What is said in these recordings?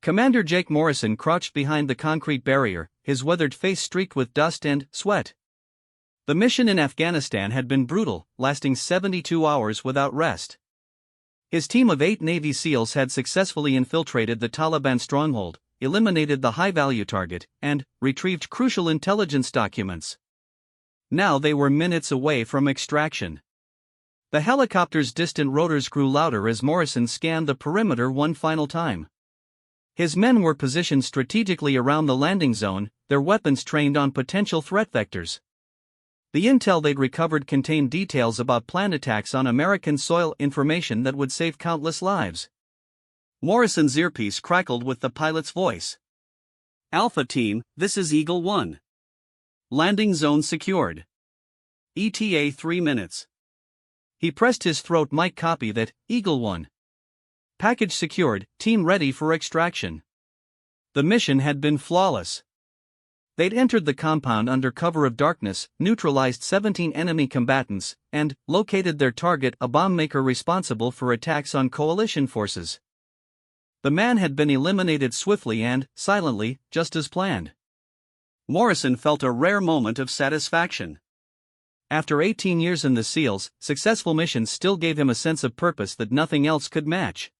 Commander Jake Morrison crouched behind the concrete barrier, his weathered face streaked with dust and sweat. The mission in Afghanistan had been brutal, lasting 72 hours without rest. His team of 8 Navy SEALs had successfully infiltrated the Taliban stronghold, eliminated the high-value target, and retrieved crucial intelligence documents. Now they were minutes away from extraction. The helicopter's distant rotors grew louder as Morrison scanned the perimeter one final time. His men were positioned strategically around the landing zone, their weapons trained on potential threat vectors. The intel they'd recovered contained details about planned attacks on American soil, information that would save countless lives. Morrison's earpiece crackled with the pilot's voice. "Alpha Team, this is Eagle 1. Landing zone secured. ETA 3 minutes. He pressed his throat mic. Copy that, Eagle 1. Package secured, team ready for extraction. The mission had been flawless. They'd entered the compound under cover of darkness, neutralized 17 enemy combatants, and located their target, a bomb maker responsible for attacks on coalition forces. The man had been eliminated swiftly and silently, just as planned. Morrison felt a rare moment of satisfaction. After 18 years in the SEALs, successful missions still gave him a sense of purpose that nothing else could match.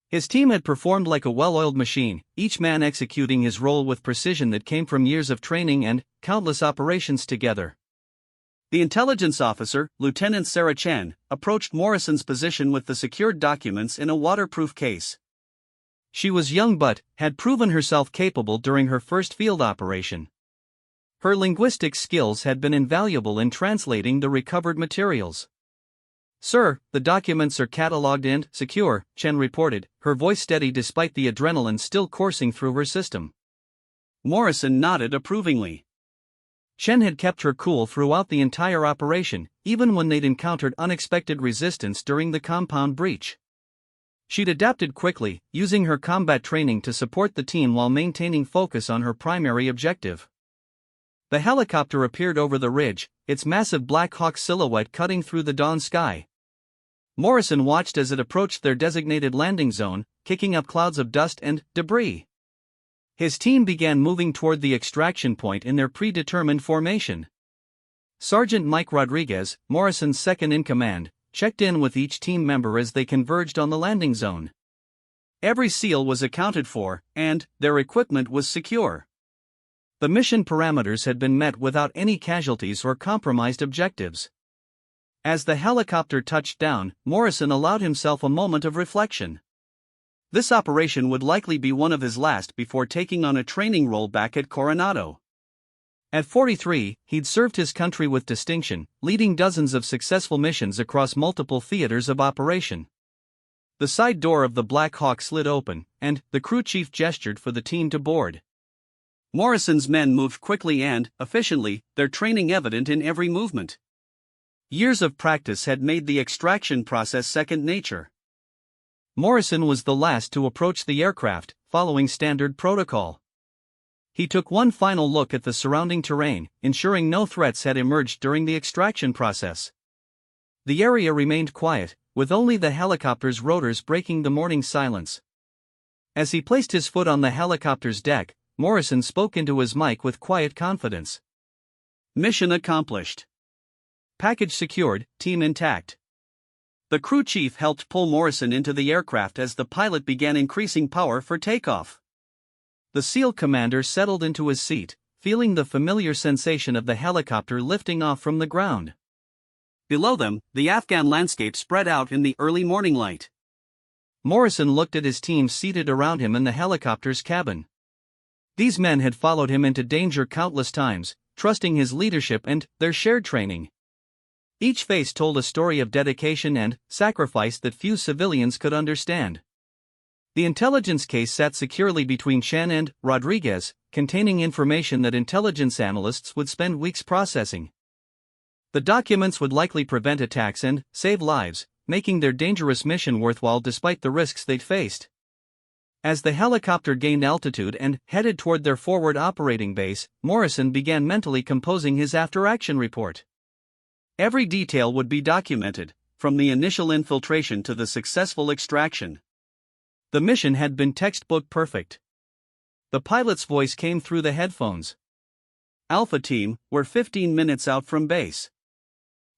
His team had performed like a well-oiled machine, each man executing his role with precision that came from years of training and countless operations together. The intelligence officer, Lieutenant Sarah Chen, approached Morrison's position with the secured documents in a waterproof case. She was young but had proven herself capable during her first field operation. Her linguistic skills had been invaluable in translating the recovered materials. "Sir, the documents are catalogued and secure," Chen reported, her voice steady despite the adrenaline still coursing through her system. Morrison nodded approvingly. Chen had kept her cool throughout the entire operation, even when they'd encountered unexpected resistance during the compound breach. She'd adapted quickly, using her combat training to support the team while maintaining focus on her primary objective. The helicopter appeared over the ridge, its massive Black Hawk silhouette cutting through the dawn sky. Morrison watched as it approached their designated landing zone, kicking up clouds of dust and debris. His team began moving toward the extraction point in their predetermined formation. Sergeant Mike Rodriguez, Morrison's second-in-command, checked in with each team member as they converged on the landing zone. Every SEAL was accounted for, and their equipment was secure. The mission parameters had been met without any casualties or compromised objectives. As the helicopter touched down, Morrison allowed himself a moment of reflection. This operation would likely be one of his last before taking on a training role back at Coronado. At 43, he'd served his country with distinction, leading dozens of successful missions across multiple theaters of operation. The side door of the Black Hawk slid open, and the crew chief gestured for the team to board. Morrison's men moved quickly and efficiently, their training evident in every movement. Years of practice had made the extraction process second nature. Morrison was the last to approach the aircraft, following standard protocol. He took one final look at the surrounding terrain, ensuring no threats had emerged during the extraction process. The area remained quiet, with only the helicopter's rotors breaking the morning silence. As he placed his foot on the helicopter's deck, Morrison spoke into his mic with quiet confidence. "Mission accomplished. Package secured, team intact." The crew chief helped pull Morrison into the aircraft as the pilot began increasing power for takeoff. The SEAL commander settled into his seat, feeling the familiar sensation of the helicopter lifting off from the ground. Below them, the Afghan landscape spread out in the early morning light. Morrison looked at his team seated around him in the helicopter's cabin. These men had followed him into danger countless times, trusting his leadership and their shared training. Each face told a story of dedication and sacrifice that few civilians could understand. The intelligence case sat securely between Chen and Rodriguez, containing information that intelligence analysts would spend weeks processing. The documents would likely prevent attacks and save lives, making their dangerous mission worthwhile despite the risks they'd faced. As the helicopter gained altitude and headed toward their forward operating base, Morrison began mentally composing his after-action report. Every detail would be documented, from the initial infiltration to the successful extraction. The mission had been textbook perfect. The pilot's voice came through the headphones. Alpha Team, we're 15 minutes out from base.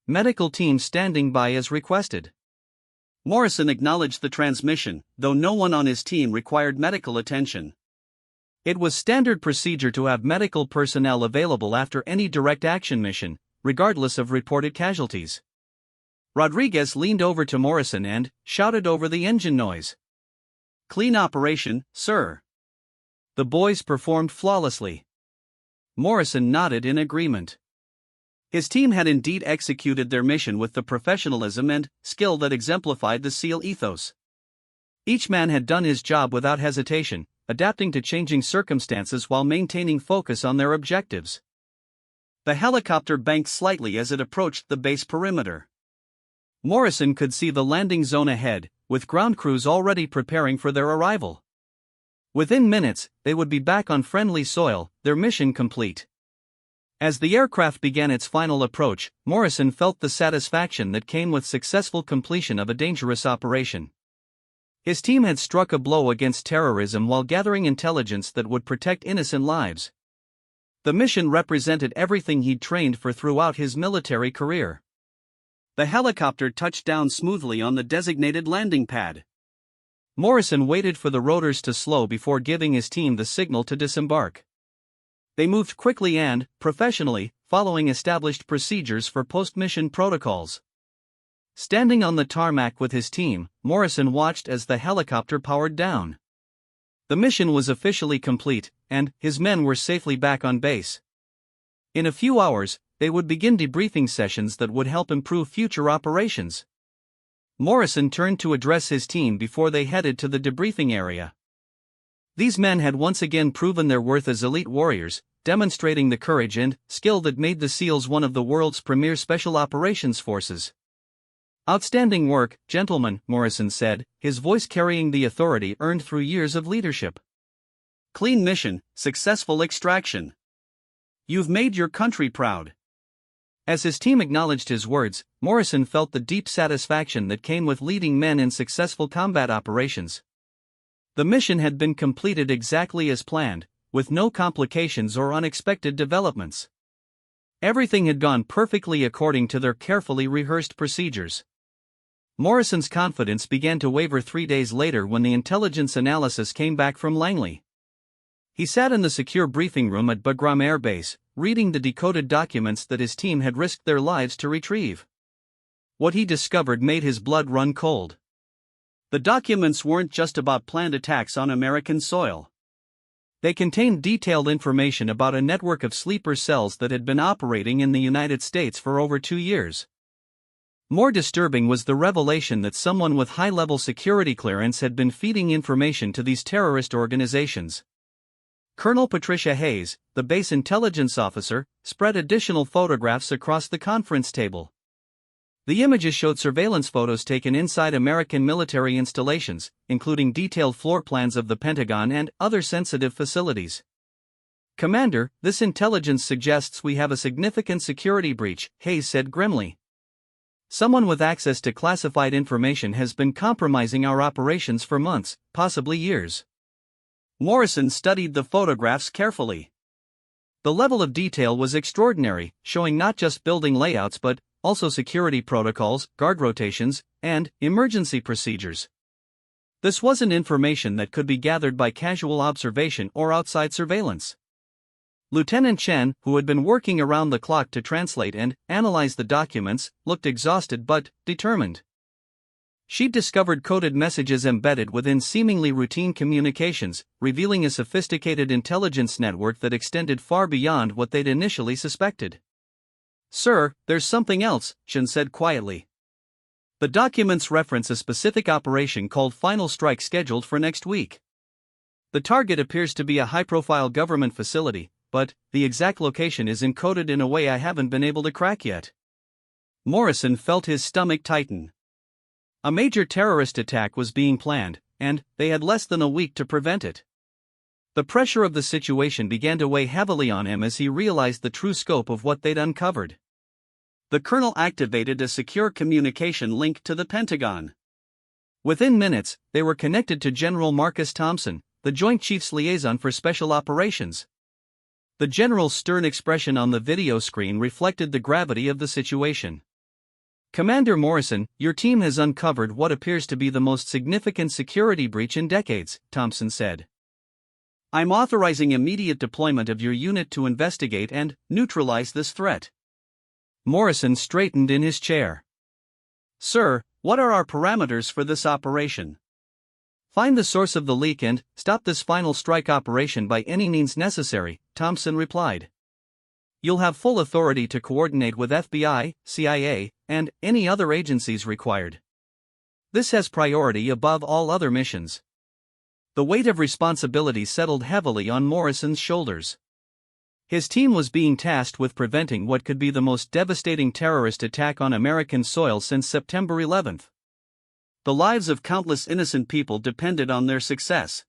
Medical team standing by as requested. Morrison acknowledged the transmission, though no one on his team required medical attention. It was standard procedure to have medical personnel available after any direct action mission, regardless of reported casualties. Rodriguez leaned over to Morrison and shouted over the engine noise. "Clean operation, sir." The boys performed flawlessly. Morrison nodded in agreement. His team had indeed executed their mission with the professionalism and skill that exemplified the SEAL ethos. Each man had done his job without hesitation, adapting to changing circumstances while maintaining focus on their objectives. The helicopter banked slightly as it approached the base perimeter. Morrison could see the landing zone ahead, with ground crews already preparing for their arrival. Within minutes, they would be back on friendly soil, their mission complete. As the aircraft began its final approach, Morrison felt the satisfaction that came with successful completion of a dangerous operation. His team had struck a blow against terrorism while gathering intelligence that would protect innocent lives. The mission represented everything he'd trained for throughout his military career. The helicopter touched down smoothly on the designated landing pad. Morrison waited for the rotors to slow before giving his team the signal to disembark. They moved quickly and professionally, following established procedures for post-mission protocols. Standing on the tarmac with his team, Morrison watched as the helicopter powered down. The mission was officially complete, and his men were safely back on base. In a few hours, they would begin debriefing sessions that would help improve future operations. Morrison turned to address his team before they headed to the debriefing area. These men had once again proven their worth as elite warriors, demonstrating the courage and skill that made the SEALs one of the world's premier special operations forces. "Outstanding work, gentlemen," Morrison said, his voice carrying the authority earned through years of leadership. "Clean mission, successful extraction. You've made your country proud." As his team acknowledged his words, Morrison felt the deep satisfaction that came with leading men in successful combat operations. The mission had been completed exactly as planned, with no complications or unexpected developments. Everything had gone perfectly according to their carefully rehearsed procedures. Morrison's confidence began to waver 3 days later when the intelligence analysis came back from Langley. He sat in the secure briefing room at Bagram Air Base, reading the decoded documents that his team had risked their lives to retrieve. What he discovered made his blood run cold. The documents weren't just about planned attacks on American soil. They contained detailed information about a network of sleeper cells that had been operating in the United States for over 2 years. More disturbing was the revelation that someone with high-level security clearance had been feeding information to these terrorist organizations. Colonel Patricia Hayes, the base intelligence officer, spread additional photographs across the conference table. The images showed surveillance photos taken inside American military installations, including detailed floor plans of the Pentagon and other sensitive facilities. "Commander, this intelligence suggests we have a significant security breach," Hayes said grimly. "Someone with access to classified information has been compromising our operations for months, possibly years." Morrison studied the photographs carefully. The level of detail was extraordinary, showing not just building layouts but also security protocols, guard rotations, and emergency procedures. This wasn't information that could be gathered by casual observation or outside surveillance. Lieutenant Chen, who had been working around the clock to translate and analyze the documents, looked exhausted but determined. She'd discovered coded messages embedded within seemingly routine communications, revealing a sophisticated intelligence network that extended far beyond what they'd initially suspected. "Sir, there's something else," Chen said quietly. "The documents reference a specific operation called Final Strike scheduled for next week. The target appears to be a high-profile government facility, but the exact location is encoded in a way I haven't been able to crack yet." Morrison felt his stomach tighten. A major terrorist attack was being planned, and they had less than a week to prevent it. The pressure of the situation began to weigh heavily on him as he realized the true scope of what they'd uncovered. The colonel activated a secure communication link to the Pentagon. Within minutes, they were connected to General Marcus Thompson, the Joint Chiefs Liaison for Special Operations. The general's stern expression on the video screen reflected the gravity of the situation. "Commander Morrison, your team has uncovered what appears to be the most significant security breach in decades," Thompson said. "I'm authorizing immediate deployment of your unit to investigate and neutralize this threat." Morrison straightened in his chair. "Sir, what are our parameters for this operation?" "Find the source of the leak and stop this final strike operation by any means necessary," Thompson replied. "You'll have full authority to coordinate with FBI, CIA, and any other agencies required. This has priority above all other missions." The weight of responsibility settled heavily on Morrison's shoulders. His team was being tasked with preventing what could be the most devastating terrorist attack on American soil since September 11th. The lives of countless innocent people depended on their success.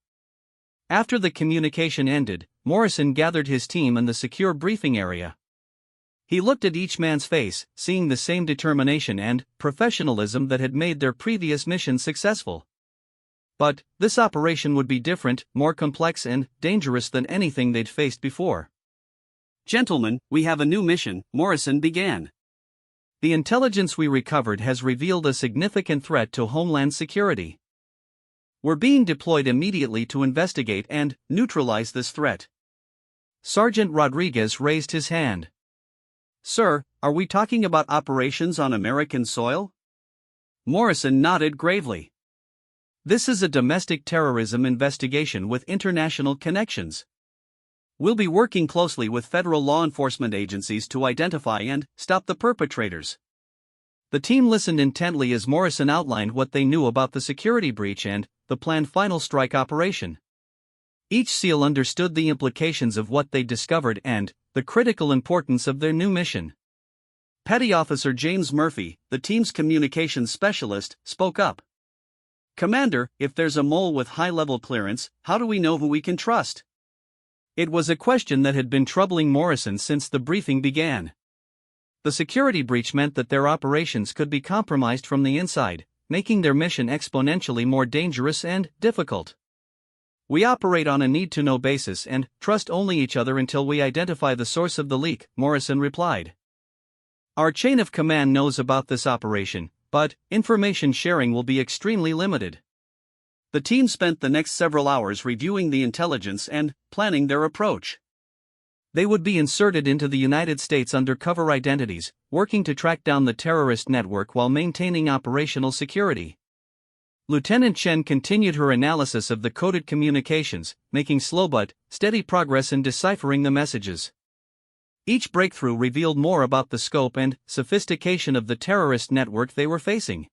After the communication ended, Morrison gathered his team in the secure briefing area. He looked at each man's face, seeing the same determination and professionalism that had made their previous mission successful. But this operation would be different, more complex and dangerous than anything they'd faced before. "Gentlemen, we have a new mission," Morrison began. "The intelligence we recovered has revealed a significant threat to Homeland Security. We're being deployed immediately to investigate and neutralize this threat." Sergeant Rodriguez raised his hand. "Sir, are we talking about operations on American soil?" Morrison nodded gravely. "This is a domestic terrorism investigation with international connections. We'll be working closely with federal law enforcement agencies to identify and stop the perpetrators." The team listened intently as Morrison outlined what they knew about the security breach and the planned final strike operation. Each SEAL understood the implications of what they discovered and the critical importance of their new mission. Petty Officer James Murphy, the team's communications specialist, spoke up. "Commander, if there's a mole with high-level clearance, how do we know who we can trust?" It was a question that had been troubling Morrison since the briefing began. The security breach meant that their operations could be compromised from the inside, making their mission exponentially more dangerous and difficult. "We operate on a need-to-know basis and trust only each other until we identify the source of the leak," Morrison replied. "Our chain of command knows about this operation, but information sharing will be extremely limited." The team spent the next several hours reviewing the intelligence and planning their approach. They would be inserted into the United States undercover identities, working to track down the terrorist network while maintaining operational security. Lieutenant Chen continued her analysis of the coded communications, making slow but steady progress in deciphering the messages. Each breakthrough revealed more about the scope and sophistication of the terrorist network they were facing.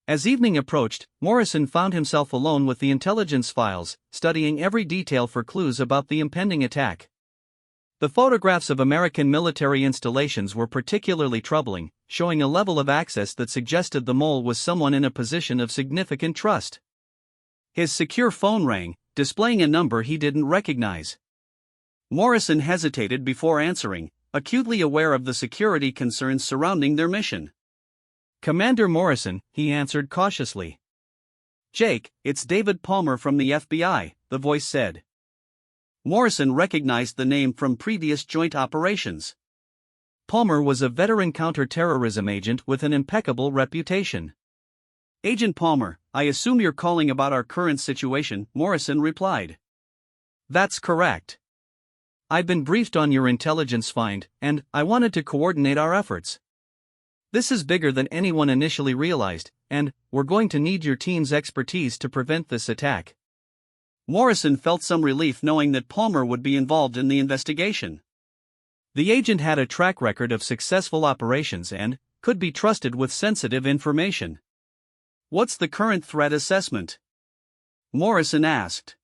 As evening approached, Morrison found himself alone with the intelligence files, studying every detail for clues about the impending attack. The photographs of American military installations were particularly troubling, showing a level of access that suggested the mole was someone in a position of significant trust. His secure phone rang, displaying a number he didn't recognize. Morrison hesitated before answering, acutely aware of the security concerns surrounding their mission. "Commander Morrison," he answered cautiously. "Jake, it's David Palmer from the FBI," the voice said. Morrison recognized the name from previous joint operations. Palmer was a veteran counter-terrorism agent with an impeccable reputation. "Agent Palmer, I assume you're calling about our current situation," Morrison replied. "That's correct. I've been briefed on your intelligence find, and I wanted to coordinate our efforts. This is bigger than anyone initially realized, and we're going to need your team's expertise to prevent this attack." Morrison felt some relief knowing that Palmer would be involved in the investigation. The agent had a track record of successful operations and could be trusted with sensitive information. "What's the current threat assessment?" Morrison asked.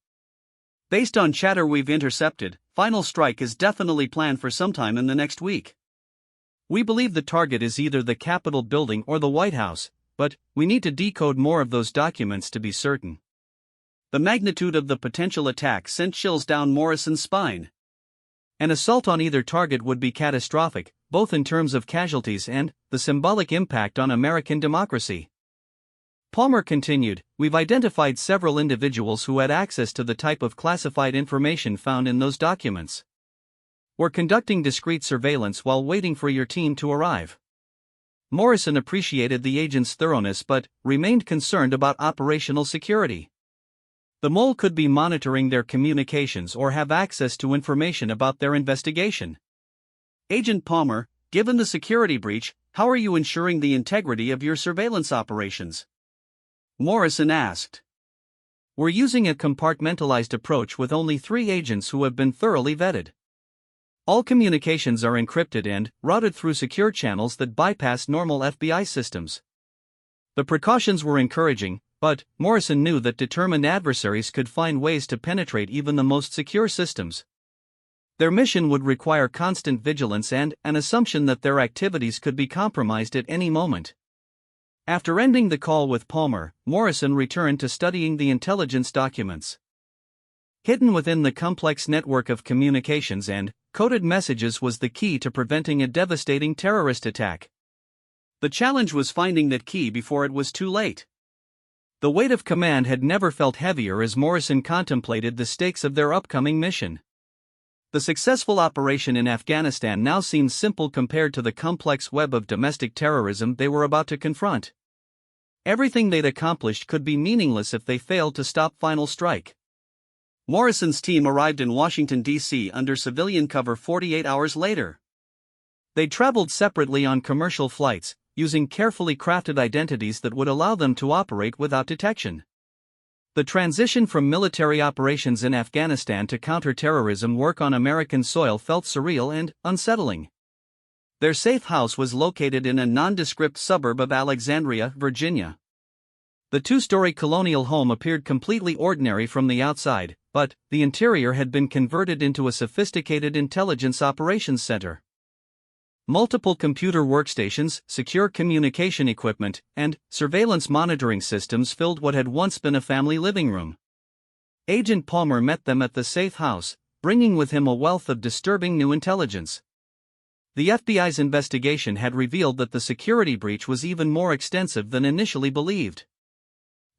"Based on chatter we've intercepted, final strike is definitely planned for sometime in the next week. We believe the target is either the Capitol building or the White House, but we need to decode more of those documents to be certain." The magnitude of the potential attack sent chills down Morrison's spine. An assault on either target would be catastrophic, both in terms of casualties and the symbolic impact on American democracy. Palmer continued, "We've identified several individuals who had access to the type of classified information found in those documents. We're conducting discreet surveillance while waiting for your team to arrive." Morrison appreciated the agent's thoroughness but remained concerned about operational security. The mole could be monitoring their communications or have access to information about their investigation. "Agent Palmer, given the security breach, how are you ensuring the integrity of your surveillance operations?" Morrison asked. "We're using a compartmentalized approach with only 3 agents who have been thoroughly vetted. All communications are encrypted and routed through secure channels that bypass normal FBI systems." The precautions were encouraging, but Morrison knew that determined adversaries could find ways to penetrate even the most secure systems. Their mission would require constant vigilance and an assumption that their activities could be compromised at any moment. After ending the call with Palmer, Morrison returned to studying the intelligence documents. Hidden within the complex network of communications and coded messages was the key to preventing a devastating terrorist attack. The challenge was finding that key before it was too late. The weight of command had never felt heavier as Morrison contemplated the stakes of their upcoming mission. The successful operation in Afghanistan now seemed simple compared to the complex web of domestic terrorism they were about to confront. Everything they'd accomplished could be meaningless if they failed to stop final strike. Morrison's team arrived in Washington, D.C. under civilian cover 48 hours later. They traveled separately on commercial flights, using carefully crafted identities that would allow them to operate without detection. The transition from military operations in Afghanistan to counter-terrorism work on American soil felt surreal and unsettling. Their safe house was located in a nondescript suburb of Alexandria, Virginia. The 2-story colonial home appeared completely ordinary from the outside, but the interior had been converted into a sophisticated intelligence operations center. Multiple computer workstations, secure communication equipment, and surveillance monitoring systems filled what had once been a family living room. Agent Palmer met them at the safe house, bringing with him a wealth of disturbing new intelligence. The FBI's investigation had revealed that the security breach was even more extensive than initially believed.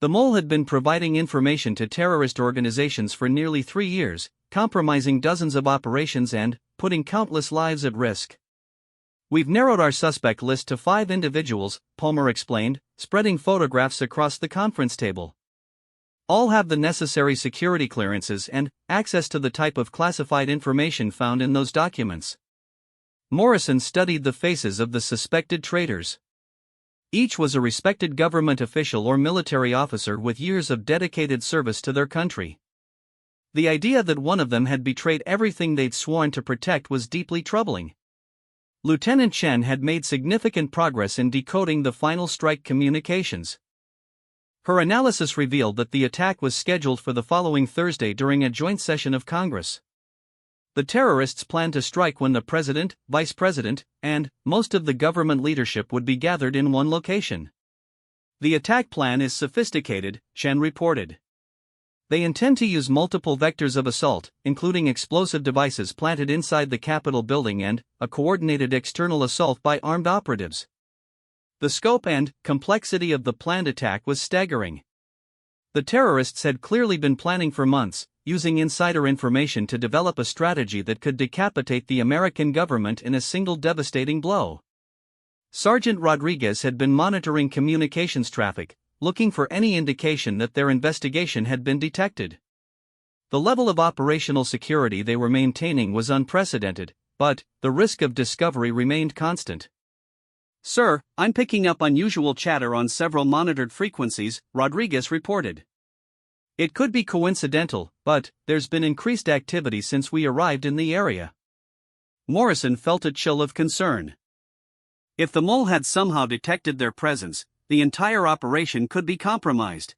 The mole had been providing information to terrorist organizations for nearly 3 years, compromising dozens of operations and putting countless lives at risk. "We've narrowed our suspect list to 5 individuals," Palmer explained, spreading photographs across the conference table. "All have the necessary security clearances and access to the type of classified information found in those documents." Morrison studied the faces of the suspected traitors. Each was a respected government official or military officer with years of dedicated service to their country. The idea that one of them had betrayed everything they'd sworn to protect was deeply troubling. Lieutenant Chen had made significant progress in decoding the final strike communications. Her analysis revealed that the attack was scheduled for the following Thursday during a joint session of Congress. The terrorists planned to strike when the president, vice president, and most of the government leadership would be gathered in one location. "The attack plan is sophisticated," Chen reported. "They intend to use multiple vectors of assault, including explosive devices planted inside the Capitol building and a coordinated external assault by armed operatives." The scope and complexity of the planned attack was staggering. The terrorists had clearly been planning for months, using insider information to develop a strategy that could decapitate the American government in a single devastating blow. Sergeant Rodriguez had been monitoring communications traffic, looking for any indication that their investigation had been detected. The level of operational security they were maintaining was unprecedented, but the risk of discovery remained constant. "Sir, I'm picking up unusual chatter on several monitored frequencies," Rodriguez reported. "It could be coincidental, but there's been increased activity since we arrived in the area." Morrison felt a chill of concern. If the mole had somehow detected their presence, the entire operation could be compromised.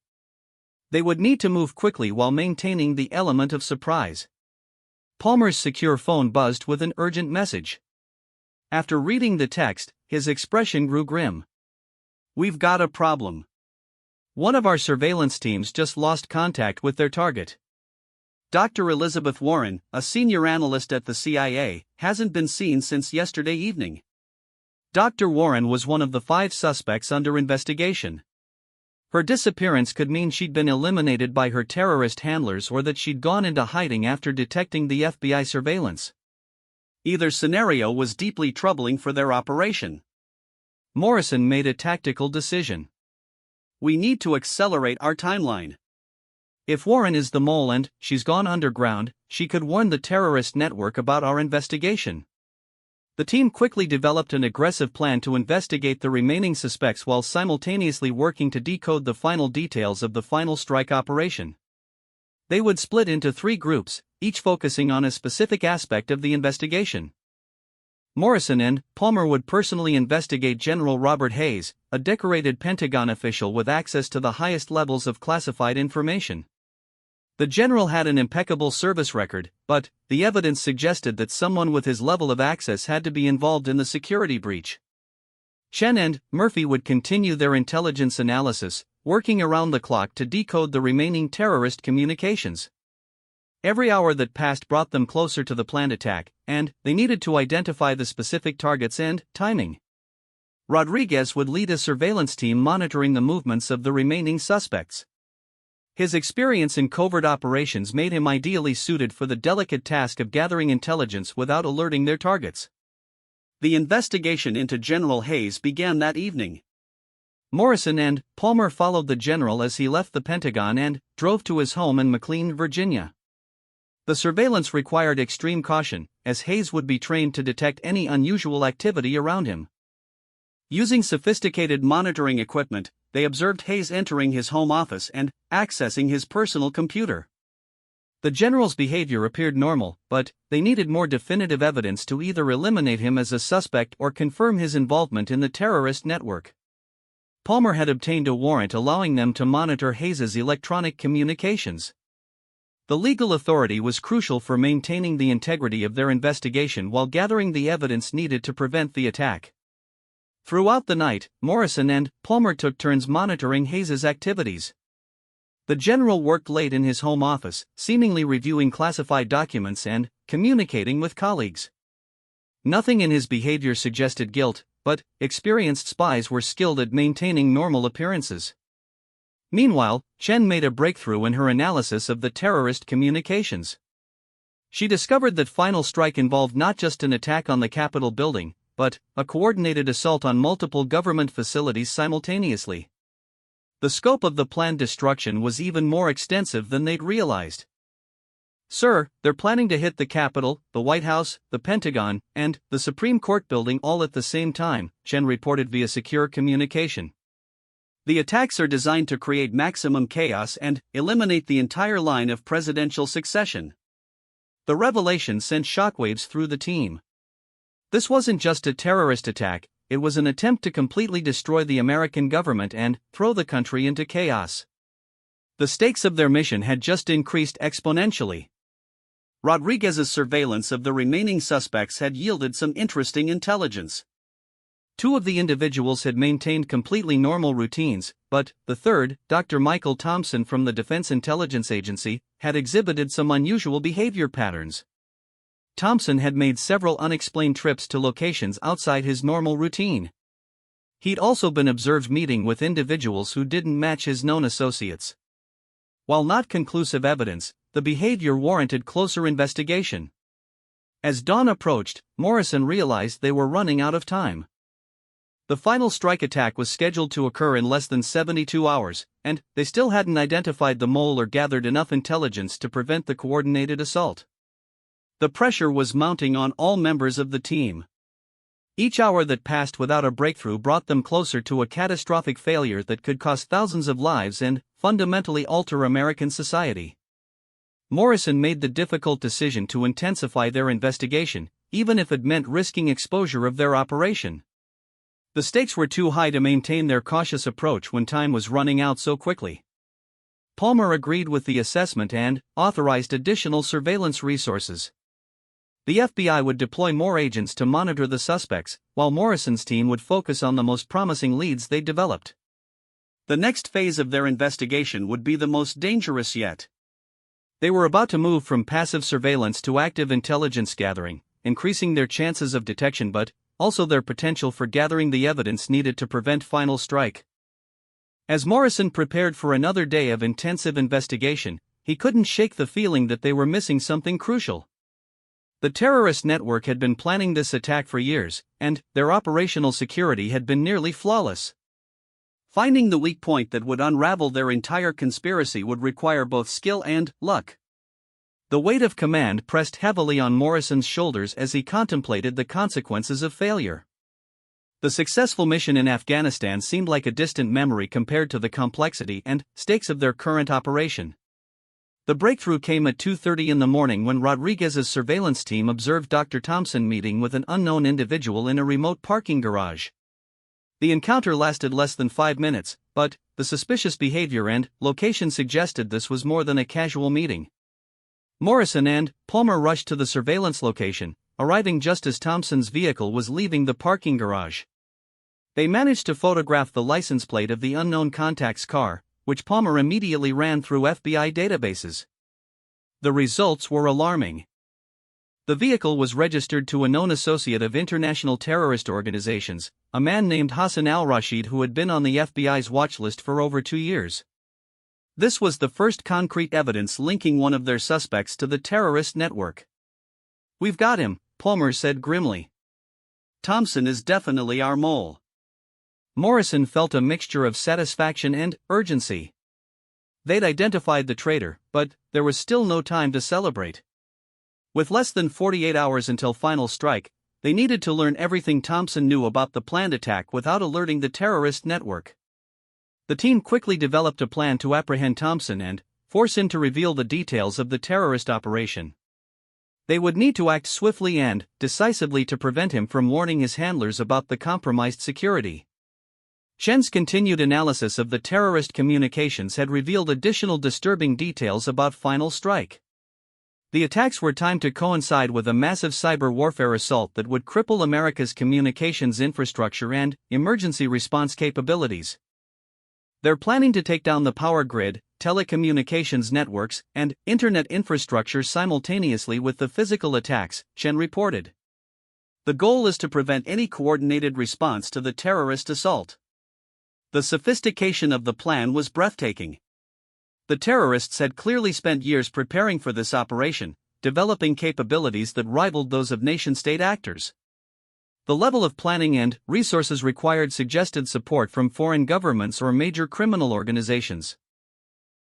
They would need to move quickly while maintaining the element of surprise. Palmer's secure phone buzzed with an urgent message. After reading the text, his expression grew grim. "We've got a problem. One of our surveillance teams just lost contact with their target. Dr. Elizabeth Warren, a senior analyst at the CIA, hasn't been seen since yesterday evening." Dr. Warren was one of the 5 suspects under investigation. Her disappearance could mean she'd been eliminated by her terrorist handlers or that she'd gone into hiding after detecting the FBI surveillance. Either scenario was deeply troubling for their operation. Morrison made a tactical decision. We need to accelerate our timeline. If Warren is the mole and she's gone underground, she could warn the terrorist network about our investigation. The team quickly developed an aggressive plan to investigate the remaining suspects while simultaneously working to decode the final details of the final strike operation. They would split into 3 groups, each focusing on a specific aspect of the investigation. Morrison and Palmer would personally investigate General Robert Hayes, a decorated Pentagon official with access to the highest levels of classified information. The general had an impeccable service record, but the evidence suggested that someone with his level of access had to be involved in the security breach. Chen and Murphy would continue their intelligence analysis, working around the clock to decode the remaining terrorist communications. Every hour that passed brought them closer to the planned attack, and they needed to identify the specific targets and timing. Rodriguez would lead a surveillance team monitoring the movements of the remaining suspects. His experience in covert operations made him ideally suited for the delicate task of gathering intelligence without alerting their targets. The investigation into General Hayes began that evening. Morrison and Palmer followed the general as he left the Pentagon and drove to his home in McLean, Virginia. The surveillance required extreme caution, as Hayes would be trained to detect any unusual activity around him. Using sophisticated monitoring equipment, they observed Hayes entering his home office and accessing his personal computer. The general's behavior appeared normal, but they needed more definitive evidence to either eliminate him as a suspect or confirm his involvement in the terrorist network. Palmer had obtained a warrant allowing them to monitor Hayes's electronic communications. The legal authority was crucial for maintaining the integrity of their investigation while gathering the evidence needed to prevent the attack. Throughout the night, Morrison and Palmer took turns monitoring Hayes's activities. The general worked late in his home office, seemingly reviewing classified documents and communicating with colleagues. Nothing in his behavior suggested guilt, but experienced spies were skilled at maintaining normal appearances. Meanwhile, Chen made a breakthrough in her analysis of the terrorist communications. She discovered that Final Strike involved not just an attack on the Capitol building, but a coordinated assault on multiple government facilities simultaneously. The scope of the planned destruction was even more extensive than they'd realized. "Sir, they're planning to hit the Capitol, the White House, the Pentagon, and the Supreme Court building all at the same time," Chen reported via secure communication. "The attacks are designed to create maximum chaos and eliminate the entire line of presidential succession." The revelation sent shockwaves through the team. This wasn't just a terrorist attack, it was an attempt to completely destroy the American government and throw the country into chaos. The stakes of their mission had just increased exponentially. Rodriguez's surveillance of the remaining suspects had yielded some interesting intelligence. 2 of the individuals had maintained completely normal routines, but the third, Dr. Michael Thompson from the Defense Intelligence Agency, had exhibited some unusual behavior patterns. Thompson had made several unexplained trips to locations outside his normal routine. He'd also been observed meeting with individuals who didn't match his known associates. While not conclusive evidence, the behavior warranted closer investigation. As dawn approached, Morrison realized they were running out of time. The final strike attack was scheduled to occur in less than 72 hours, and they still hadn't identified the mole or gathered enough intelligence to prevent the coordinated assault. The pressure was mounting on all members of the team. Each hour that passed without a breakthrough brought them closer to a catastrophic failure that could cost thousands of lives and fundamentally alter American society. Morrison made the difficult decision to intensify their investigation, even if it meant risking exposure of their operation. The stakes were too high to maintain their cautious approach when time was running out so quickly. Palmer agreed with the assessment and authorized additional surveillance resources. The FBI would deploy more agents to monitor the suspects, while Morrison's team would focus on the most promising leads they developed. The next phase of their investigation would be the most dangerous yet. They were about to move from passive surveillance to active intelligence gathering, increasing their chances of detection but also their potential for gathering the evidence needed to prevent final strike. As Morrison prepared for another day of intensive investigation, he couldn't shake the feeling that they were missing something crucial. The terrorist network had been planning this attack for years, and their operational security had been nearly flawless. Finding the weak point that would unravel their entire conspiracy would require both skill and luck. The weight of command pressed heavily on Morrison's shoulders as he contemplated the consequences of failure. The successful mission in Afghanistan seemed like a distant memory compared to the complexity and stakes of their current operation. The breakthrough came at 2:30 in the morning when Rodriguez's surveillance team observed Dr. Thompson meeting with an unknown individual in a remote parking garage. The encounter lasted less than 5 minutes, but the suspicious behavior and location suggested this was more than a casual meeting. Morrison and Palmer rushed to the surveillance location, arriving just as Thompson's vehicle was leaving the parking garage. They managed to photograph the license plate of the unknown contact's car, which Palmer immediately ran through FBI databases. The results were alarming. The vehicle was registered to a known associate of international terrorist organizations, a man named Hassan al-Rashid who had been on the FBI's watch list for over 2 years. This was the first concrete evidence linking one of their suspects to the terrorist network. "We've got him," Palmer said grimly. "Thompson is definitely our mole." Morrison felt a mixture of satisfaction and urgency. They'd identified the traitor, but there was still no time to celebrate. With less than 48 hours until final strike, they needed to learn everything Thompson knew about the planned attack without alerting the terrorist network. The team quickly developed a plan to apprehend Thompson and force him to reveal the details of the terrorist operation. They would need to act swiftly and decisively to prevent him from warning his handlers about the compromised security. Chen's continued analysis of the terrorist communications had revealed additional disturbing details about final strike. The attacks were timed to coincide with a massive cyber warfare assault that would cripple America's communications infrastructure and emergency response capabilities. They're planning to take down the power grid, telecommunications networks, and internet infrastructure simultaneously with the physical attacks, Chen reported. The goal is to prevent any coordinated response to the terrorist assault. The sophistication of the plan was breathtaking. The terrorists had clearly spent years preparing for this operation, developing capabilities that rivaled those of nation-state actors. The level of planning and resources required suggested support from foreign governments or major criminal organizations.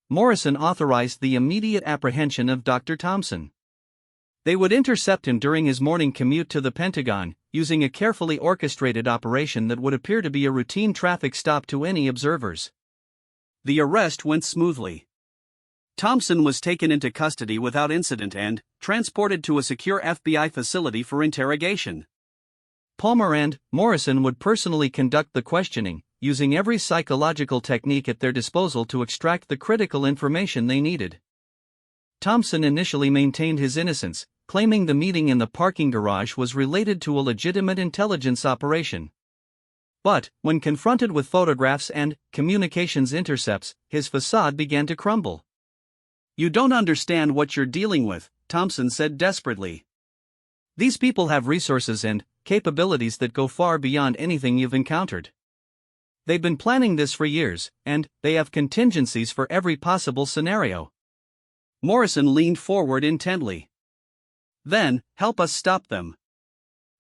Morrison authorized the immediate apprehension of Dr. Thompson. They would intercept him during his morning commute to the Pentagon, using a carefully orchestrated operation that would appear to be a routine traffic stop to any observers. The arrest went smoothly. Thompson was taken into custody without incident and transported to a secure FBI facility for interrogation. Palmer and Morrison would personally conduct the questioning, using every psychological technique at their disposal to extract the critical information they needed. Thompson initially maintained his innocence, claiming the meeting in the parking garage was related to a legitimate intelligence operation. But, when confronted with photographs and communications intercepts, his facade began to crumble. "You don't understand what you're dealing with," Thompson said desperately. "These people have resources and capabilities that go far beyond anything you've encountered. They've been planning this for years, and they have contingencies for every possible scenario." Morrison leaned forward intently. "Then, help us stop them.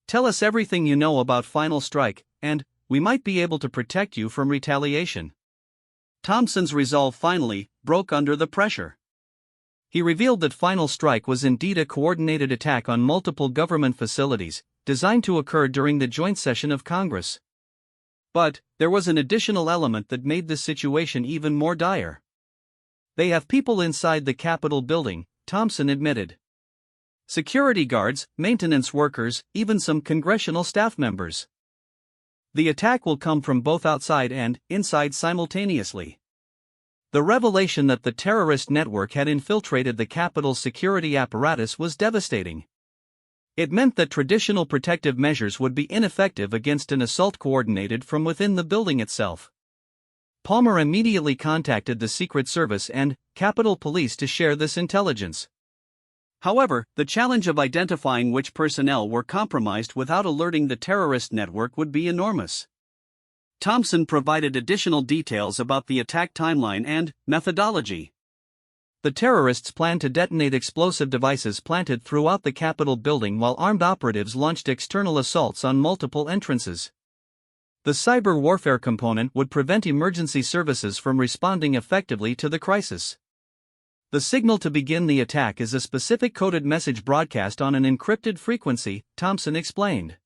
Tell us everything you know about Final Strike, and we might be able to protect you from retaliation." Thompson's resolve finally broke under the pressure. He revealed that Final Strike was indeed a coordinated attack on multiple government facilities, designed to occur during the joint session of Congress. But there was an additional element that made this situation even more dire. "They have people inside the Capitol building," Thompson admitted. "Security guards, maintenance workers, even some congressional staff members. The attack will come from both outside and inside simultaneously." The revelation that the terrorist network had infiltrated the Capitol's security apparatus was devastating. It meant that traditional protective measures would be ineffective against an assault coordinated from within the building itself. Palmer immediately contacted the Secret Service and Capitol Police to share this intelligence. However, the challenge of identifying which personnel were compromised without alerting the terrorist network would be enormous. Thompson provided additional details about the attack timeline and methodology. The terrorists planned to detonate explosive devices planted throughout the Capitol building while armed operatives launched external assaults on multiple entrances. The cyber warfare component would prevent emergency services from responding effectively to the crisis. The signal to begin the attack is a specific coded message broadcast on an encrypted frequency, Thompson explained.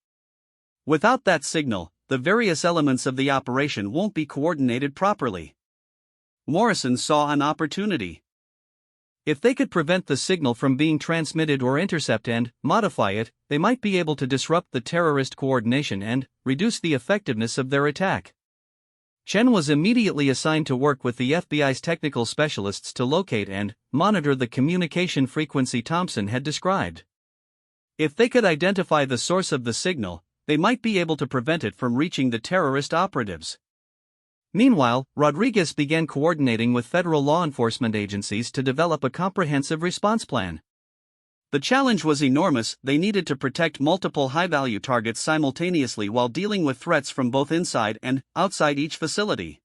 Without that signal, the various elements of the operation won't be coordinated properly. Morrison saw an opportunity. If they could prevent the signal from being transmitted or intercept and modify it, they might be able to disrupt the terrorist coordination and reduce the effectiveness of their attack. Chen was immediately assigned to work with the FBI's technical specialists to locate and monitor the communication frequency Thompson had described. If they could identify the source of the signal, they might be able to prevent it from reaching the terrorist operatives. Meanwhile, Rodriguez began coordinating with federal law enforcement agencies to develop a comprehensive response plan. The challenge was enormous. They needed to protect multiple high-value targets simultaneously while dealing with threats from both inside and outside each facility.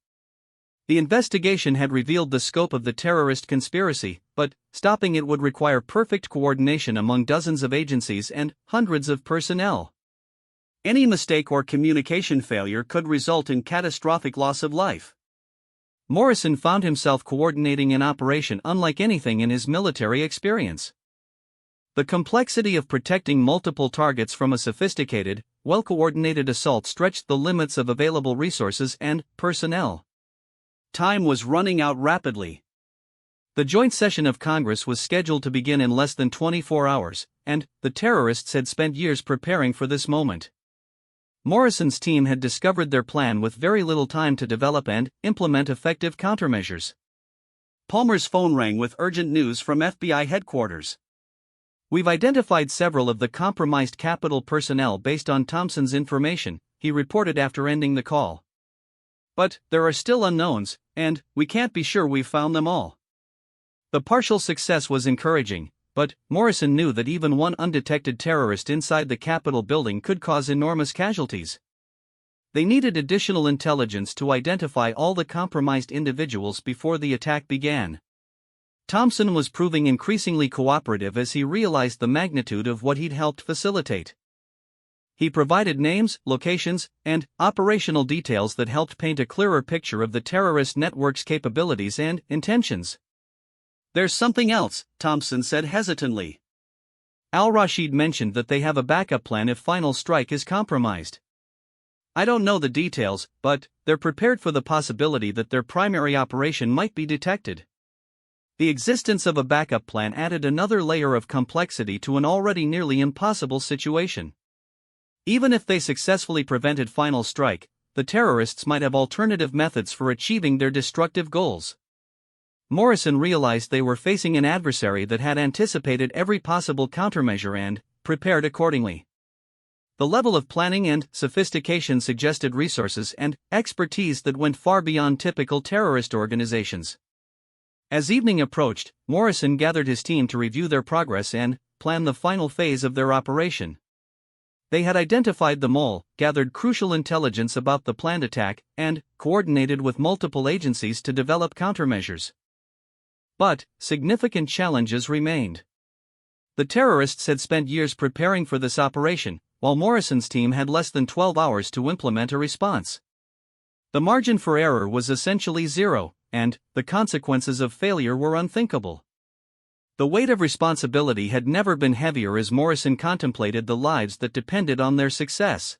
The investigation had revealed the scope of the terrorist conspiracy, but stopping it would require perfect coordination among dozens of agencies and hundreds of personnel. Any mistake or communication failure could result in catastrophic loss of life. Morrison found himself coordinating an operation unlike anything in his military experience. The complexity of protecting multiple targets from a sophisticated, well-coordinated assault stretched the limits of available resources and personnel. Time was running out rapidly. The joint session of Congress was scheduled to begin in less than 24 hours, and the terrorists had spent years preparing for this moment. Morrison's team had discovered their plan with very little time to develop and implement effective countermeasures. Palmer's phone rang with urgent news from FBI headquarters. "We've identified several of the compromised Capitol personnel based on Thompson's information," he reported after ending the call. "But there are still unknowns, and we can't be sure we've found them all." The partial success was encouraging, but Morrison knew that even one undetected terrorist inside the Capitol building could cause enormous casualties. They needed additional intelligence to identify all the compromised individuals before the attack began. Thompson was proving increasingly cooperative as he realized the magnitude of what he'd helped facilitate. He provided names, locations, and operational details that helped paint a clearer picture of the terrorist network's capabilities and intentions. "There's something else," Thompson said hesitantly. Al-Rashid mentioned that they have a backup plan if final strike is compromised. "I don't know the details, but they're prepared for the possibility that their primary operation might be detected." The existence of a backup plan added another layer of complexity to an already nearly impossible situation. Even if they successfully prevented final strike, the terrorists might have alternative methods for achieving their destructive goals. Morrison realized they were facing an adversary that had anticipated every possible countermeasure and prepared accordingly. The level of planning and sophistication suggested resources and expertise that went far beyond typical terrorist organizations. As evening approached, Morrison gathered his team to review their progress and plan the final phase of their operation. They had identified the mole, gathered crucial intelligence about the planned attack, and coordinated with multiple agencies to develop countermeasures. But significant challenges remained. The terrorists had spent years preparing for this operation, while Morrison's team had less than 12 hours to implement a response. The margin for error was essentially zero, and the consequences of failure were unthinkable. The weight of responsibility had never been heavier as Morrison contemplated the lives that depended on their success.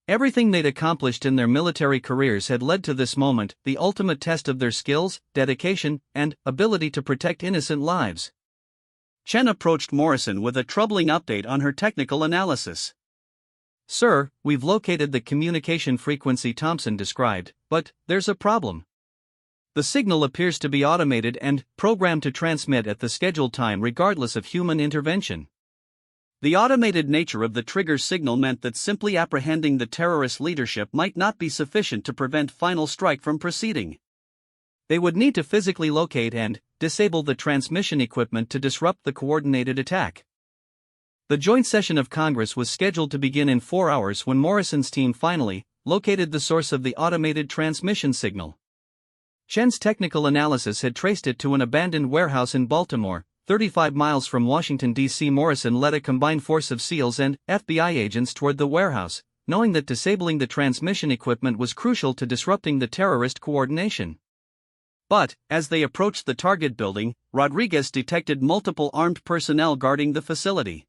Everything they'd accomplished in their military careers had led to this moment, the ultimate test of their skills, dedication, and ability to protect innocent lives. Chen approached Morrison with a troubling update on her technical analysis. "Sir, we've located the communication frequency Thompson described, but there's a problem. The signal appears to be automated and programmed to transmit at the scheduled time regardless of human intervention." The automated nature of the trigger signal meant that simply apprehending the terrorist leadership might not be sufficient to prevent final strike from proceeding. They would need to physically locate and disable the transmission equipment to disrupt the coordinated attack. The joint session of Congress was scheduled to begin in 4 hours when Morrison's team finally located the source of the automated transmission signal. Chen's technical analysis had traced it to an abandoned warehouse in Baltimore, 35 miles from Washington, D.C. Morrison led a combined force of SEALs and FBI agents toward the warehouse, knowing that disabling the transmission equipment was crucial to disrupting the terrorist coordination. But, as they approached the target building, Rodriguez detected multiple armed personnel guarding the facility.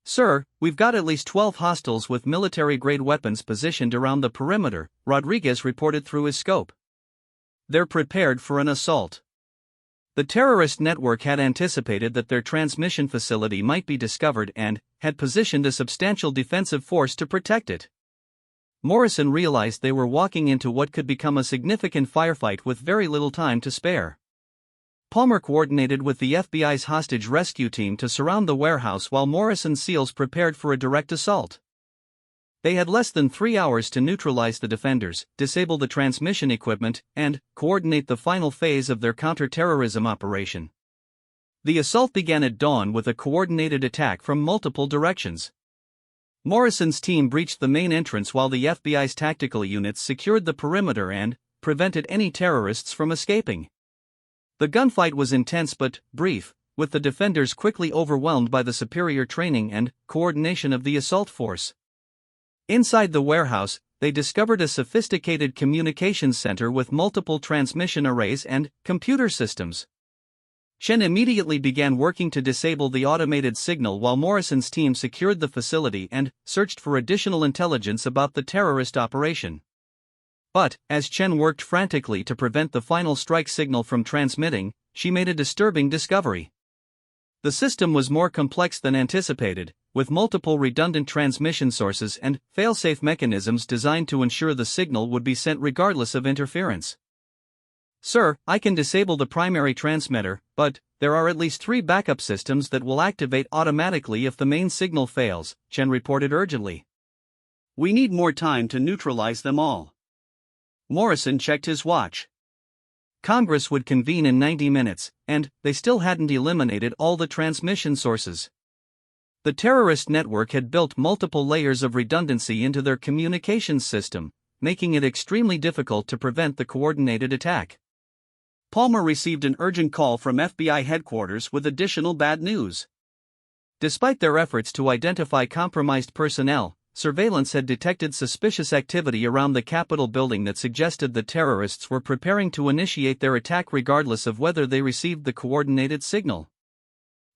"Sir, we've got at least 12 hostiles with military-grade weapons positioned around the perimeter," Rodriguez reported through his scope. "They're prepared for an assault." The terrorist network had anticipated that their transmission facility might be discovered and had positioned a substantial defensive force to protect it. Morrison realized they were walking into what could become a significant firefight with very little time to spare. Palmer coordinated with the FBI's hostage rescue team to surround the warehouse while Morrison's SEALs prepared for a direct assault. They had less than 3 hours to neutralize the defenders, disable the transmission equipment, and coordinate the final phase of their counter-terrorism operation. The assault began at dawn with a coordinated attack from multiple directions. Morrison's team breached the main entrance while the FBI's tactical units secured the perimeter and prevented any terrorists from escaping. The gunfight was intense but brief, with the defenders quickly overwhelmed by the superior training and coordination of the assault force. Inside the warehouse, they discovered a sophisticated communications center with multiple transmission arrays and computer systems. Chen immediately began working to disable the automated signal while Morrison's team secured the facility and searched for additional intelligence about the terrorist operation. But, as Chen worked frantically to prevent the final strike signal from transmitting, she made a disturbing discovery. The system was more complex than anticipated, with multiple redundant transmission sources and fail-safe mechanisms designed to ensure the signal would be sent regardless of interference. "Sir, I can disable the primary transmitter, but there are at least 3 backup systems that will activate automatically if the main signal fails," Chen reported urgently. "We need more time to neutralize them all." Morrison checked his watch. Congress would convene in 90 minutes, and they still hadn't eliminated all the transmission sources. The terrorist network had built multiple layers of redundancy into their communications system, making it extremely difficult to prevent the coordinated attack. Palmer received an urgent call from FBI headquarters with additional bad news. Despite their efforts to identify compromised personnel, surveillance had detected suspicious activity around the Capitol building that suggested the terrorists were preparing to initiate their attack regardless of whether they received the coordinated signal.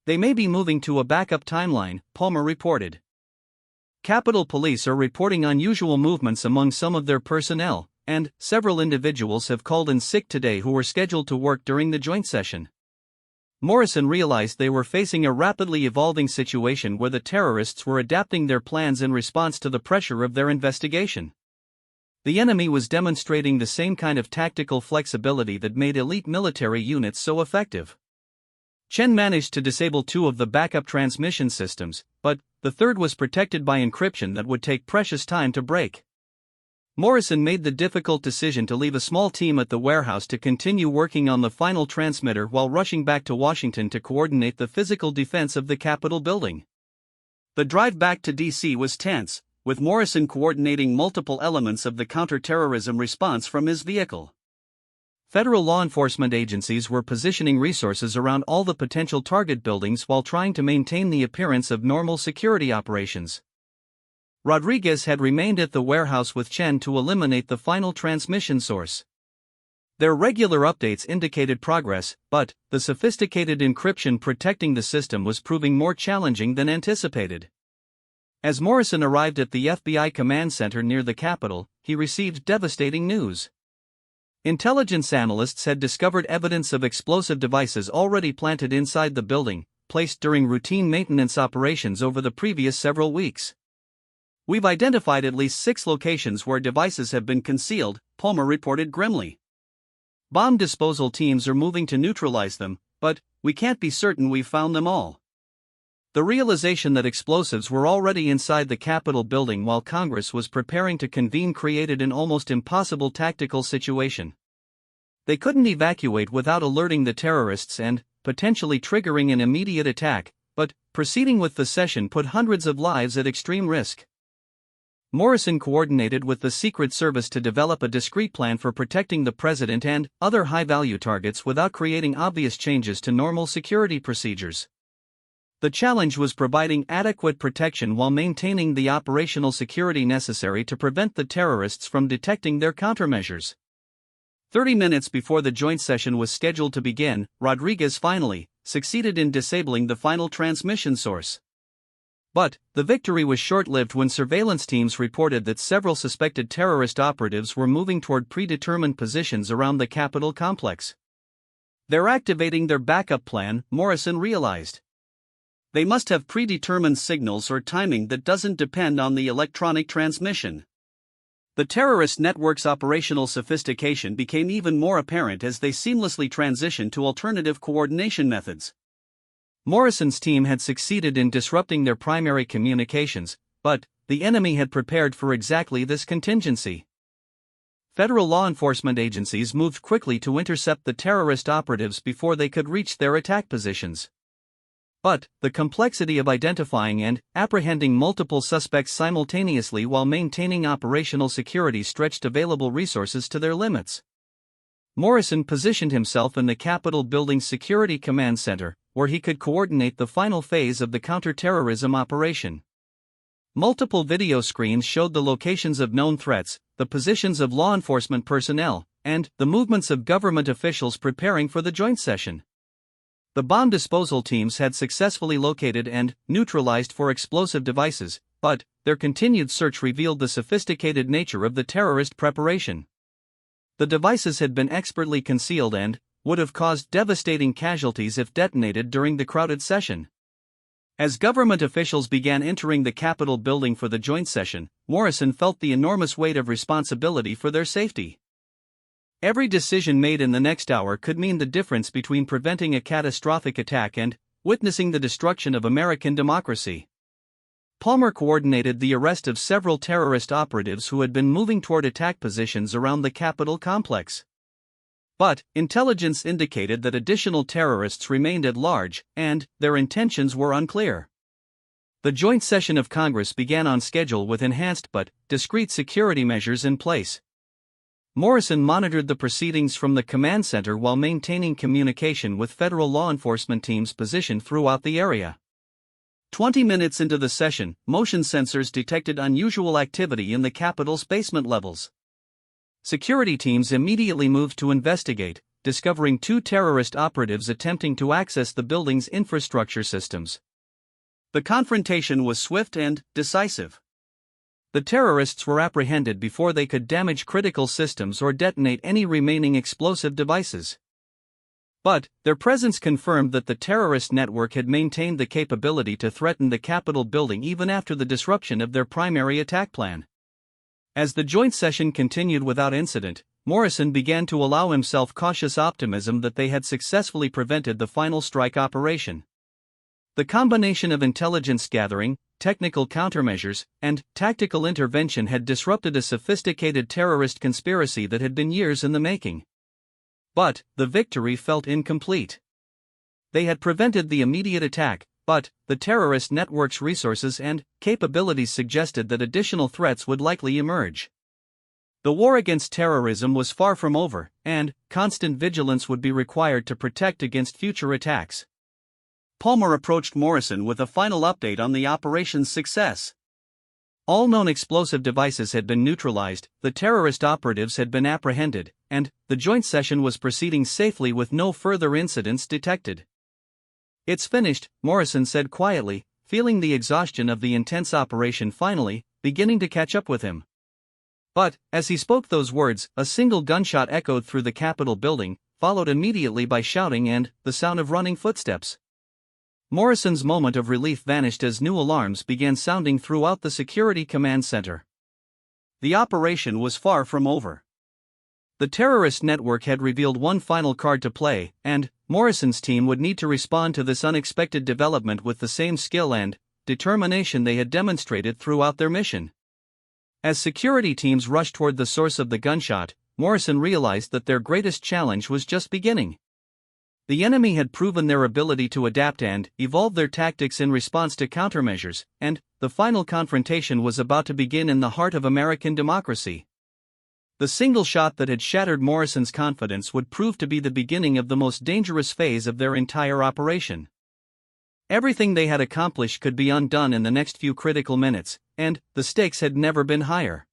"They may be moving to a backup timeline," Palmer reported. "Capitol Police are reporting unusual movements among some of their personnel, and several individuals have called in sick today who were scheduled to work during the joint session." Morrison realized they were facing a rapidly evolving situation where the terrorists were adapting their plans in response to the pressure of their investigation. The enemy was demonstrating the same kind of tactical flexibility that made elite military units so effective. Chen managed to disable 2 of the backup transmission systems, but the third was protected by encryption that would take precious time to break. Morrison made the difficult decision to leave a small team at the warehouse to continue working on the final transmitter while rushing back to Washington to coordinate the physical defense of the Capitol building. The drive back to D.C. was tense, with Morrison coordinating multiple elements of the counterterrorism response from his vehicle. Federal law enforcement agencies were positioning resources around all the potential target buildings while trying to maintain the appearance of normal security operations. Rodriguez had remained at the warehouse with Chen to eliminate the final transmission source. Their regular updates indicated progress, but the sophisticated encryption protecting the system was proving more challenging than anticipated. As Morrison arrived at the FBI command center near the Capitol, he received devastating news. Intelligence analysts had discovered evidence of explosive devices already planted inside the building, placed during routine maintenance operations over the previous several weeks. "We've identified at least 6 locations where devices have been concealed," Palmer reported grimly. "Bomb disposal teams are moving to neutralize them, but we can't be certain we've found them all." The realization that explosives were already inside the Capitol building while Congress was preparing to convene created an almost impossible tactical situation. They couldn't evacuate without alerting the terrorists and potentially triggering an immediate attack, but proceeding with the session put hundreds of lives at extreme risk. Morrison coordinated with the Secret Service to develop a discreet plan for protecting the president and other high-value targets without creating obvious changes to normal security procedures. The challenge was providing adequate protection while maintaining the operational security necessary to prevent the terrorists from detecting their countermeasures. 30 minutes before the joint session was scheduled to begin, Rodriguez finally succeeded in disabling the final transmission source. But the victory was short-lived when surveillance teams reported that several suspected terrorist operatives were moving toward predetermined positions around the Capitol complex. They're activating their backup plan, Morrison realized. They must have predetermined signals or timing that doesn't depend on the electronic transmission. The terrorist network's operational sophistication became even more apparent as they seamlessly transitioned to alternative coordination methods. Morrison's team had succeeded in disrupting their primary communications, but the enemy had prepared for exactly this contingency. Federal law enforcement agencies moved quickly to intercept the terrorist operatives before they could reach their attack positions. But the complexity of identifying and apprehending multiple suspects simultaneously while maintaining operational security stretched available resources to their limits. Morrison positioned himself in the Capitol building's Security Command Center, where he could coordinate the final phase of the counterterrorism operation. Multiple video screens showed the locations of known threats, the positions of law enforcement personnel, and the movements of government officials preparing for the joint session. The bomb disposal teams had successfully located and neutralized four explosive devices, but their continued search revealed the sophisticated nature of the terrorist preparation. The devices had been expertly concealed and would have caused devastating casualties if detonated during the crowded session. As government officials began entering the Capitol building for the joint session, Morrison felt the enormous weight of responsibility for their safety. Every decision made in the next hour could mean the difference between preventing a catastrophic attack and witnessing the destruction of American democracy. Palmer coordinated the arrest of several terrorist operatives who had been moving toward attack positions around the Capitol complex. But intelligence indicated that additional terrorists remained at large, and their intentions were unclear. The joint session of Congress began on schedule with enhanced but discreet security measures in place. Morrison monitored the proceedings from the command center while maintaining communication with federal law enforcement teams positioned throughout the area. 20 minutes into the session, motion sensors detected unusual activity in the Capitol's basement levels. Security teams immediately moved to investigate, discovering two terrorist operatives attempting to access the building's infrastructure systems. The confrontation was swift and decisive. The terrorists were apprehended before they could damage critical systems or detonate any remaining explosive devices. But their presence confirmed that the terrorist network had maintained the capability to threaten the Capitol building even after the disruption of their primary attack plan. As the joint session continued without incident, Morrison began to allow himself cautious optimism that they had successfully prevented the final strike operation. The combination of intelligence gathering, technical countermeasures, and tactical intervention had disrupted a sophisticated terrorist conspiracy that had been years in the making. But the victory felt incomplete. They had prevented the immediate attack, but the terrorist network's resources and capabilities suggested that additional threats would likely emerge. The war against terrorism was far from over, and constant vigilance would be required to protect against future attacks. Palmer approached Morrison with a final update on the operation's success. All known explosive devices had been neutralized, the terrorist operatives had been apprehended, and the joint session was proceeding safely with no further incidents detected. "It's finished," Morrison said quietly, feeling the exhaustion of the intense operation finally beginning to catch up with him. But, as he spoke those words, a single gunshot echoed through the Capitol building, followed immediately by shouting and the sound of running footsteps. Morrison's moment of relief vanished as new alarms began sounding throughout the Security Command Center. The operation was far from over. The terrorist network had revealed one final card to play, and Morrison's team would need to respond to this unexpected development with the same skill and determination they had demonstrated throughout their mission. As security teams rushed toward the source of the gunshot, Morrison realized that their greatest challenge was just beginning. The enemy had proven their ability to adapt and evolve their tactics in response to countermeasures, and the final confrontation was about to begin in the heart of American democracy. The single shot that had shattered Morrison's confidence would prove to be the beginning of the most dangerous phase of their entire operation. Everything they had accomplished could be undone in the next few critical minutes, and the stakes had never been higher.